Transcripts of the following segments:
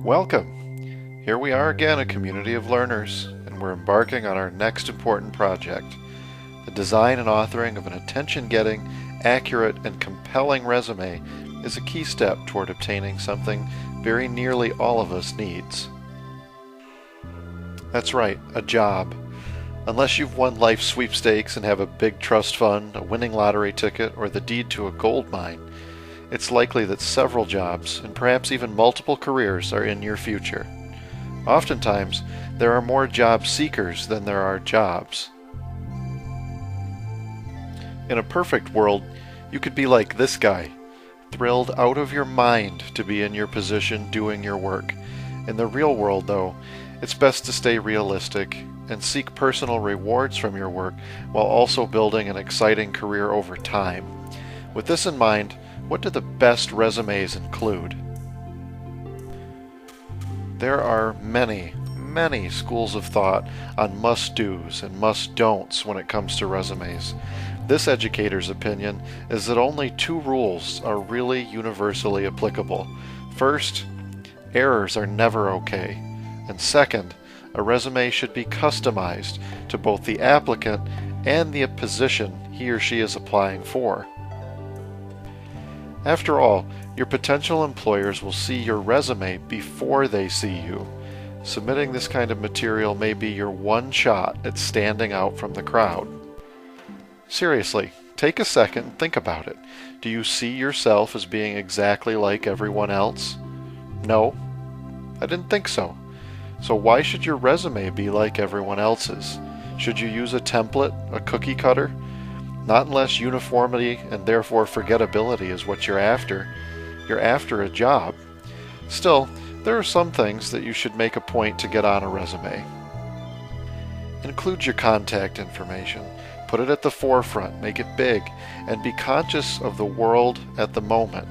Welcome! Here we are again, a community of learners, and we're embarking on our next important project. The design and authoring of an attention-getting, accurate, and compelling resume is a key step toward obtaining something very nearly all of us needs. That's right, a job. Unless you've won life sweepstakes and have a big trust fund, a winning lottery ticket, or the deed to a gold mine, it's likely that several jobs, and perhaps even multiple careers, are in your future. Oftentimes, there are more job seekers than there are jobs. In a perfect world, you could be like this guy, thrilled out of your mind to be in your position doing your work. In the real world, though, it's best to stay realistic and seek personal rewards from your work while also building an exciting career over time. With this in mind, what do the best resumes include? There are many schools of thought on must-dos and must-don'ts when it comes to resumes. This educator's opinion is that only two rules are really universally applicable. First, errors are never okay. And second, a resume should be customized to both the applicant and the position he or she is applying for. After all, your potential employers will see your resume before they see you. Submitting this kind of material may be your one shot at standing out from the crowd. Seriously, take a second and think about it. Do you see yourself as being exactly like everyone else? No? I didn't think so. So why should your resume be like everyone else's? Should you use a template, a cookie cutter? Not unless uniformity and therefore forgettability is what you're after. You're after a job. Still, there are some things that you should make a point to get on a resume. Include your contact information. Put it at the forefront, make it big, and be conscious of the world at the moment.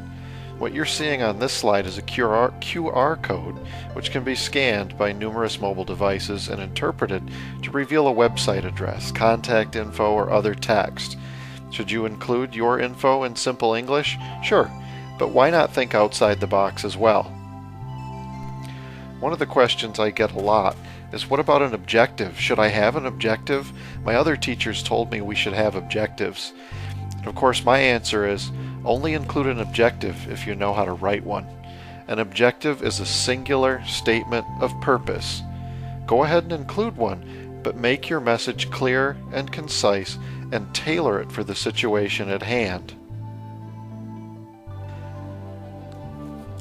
What you're seeing on this slide is a QR code, which can be scanned by numerous mobile devices and interpreted to reveal a website address, contact info, or other text. Should you include your info in simple English? Sure, but why not think outside the box as well? One of the questions I get a lot is, what about an objective? Should I have an objective? My other teachers told me we should have objectives. And of course, my answer is, only include an objective if you know how to write one. An objective is a singular statement of purpose. Go ahead and include one, but make your message clear and concise and tailor it for the situation at hand.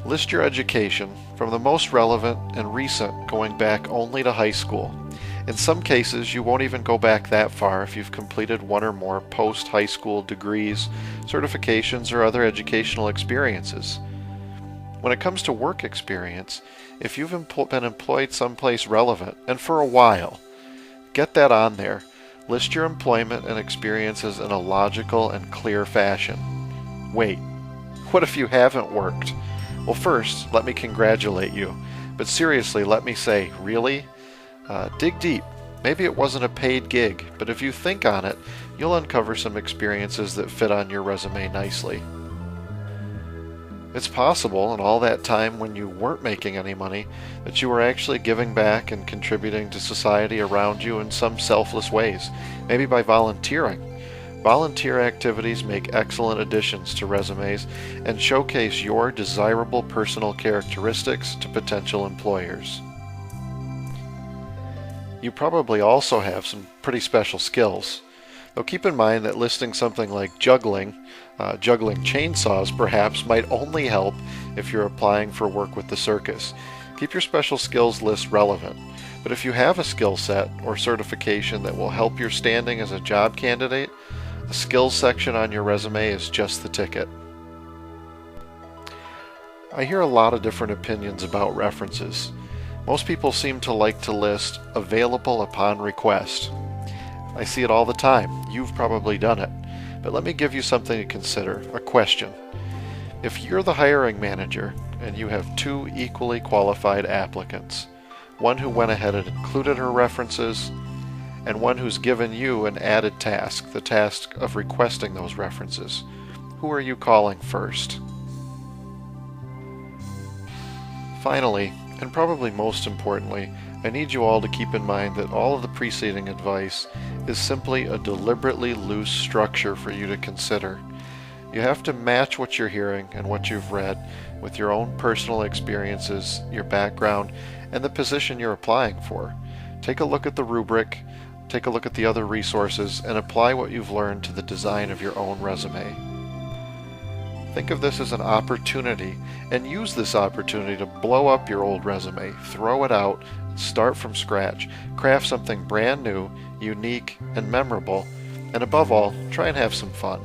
List your education from the most relevant and recent, going back only to high school. In some cases, you won't even go back that far if you've completed one or more post-high school degrees, certifications, or other educational experiences. When it comes to work experience, if you've been employed someplace relevant, and for a while, get that on there. List your employment and experiences in a logical and clear fashion. Wait, what if you haven't worked? Well, first, let me congratulate you. But seriously, let me say, really? Dig deep. Maybe it wasn't a paid gig, but if you think on it, you'll uncover some experiences that fit on your resume nicely. It's possible, in all that time when you weren't making any money, that you were actually giving back and contributing to society around you in some selfless ways, maybe by volunteering. Volunteer activities make excellent additions to resumes and showcase your desirable personal characteristics to potential employers. You probably also have some pretty special skills. Though keep in mind that listing something like juggling chainsaws perhaps, might only help if you're applying for work with the circus. Keep your special skills list relevant. But if you have a skill set or certification that will help your standing as a job candidate, a skills section on your resume is just the ticket. I hear a lot of different opinions about references. Most people seem to like to list available upon request. I see it all the time. You've probably done it. But let me give you something to consider, a question. If you're the hiring manager and you have two equally qualified applicants, one who went ahead and included her references, and one who's given you an added task, the task of requesting those references, who are you calling first? Finally, And probably most importantly, I need you all to keep in mind that all of the preceding advice is simply a deliberately loose structure for you to consider. You have to match what you're hearing and what you've read with your own personal experiences, your background, and the position you're applying for. Take a look at the rubric, take a look at the other resources, and apply what you've learned to the design of your own resume. Think of this as an opportunity, and use this opportunity to blow up your old resume, throw it out, start from scratch, craft something brand new, unique, and memorable, and above all, try and have some fun.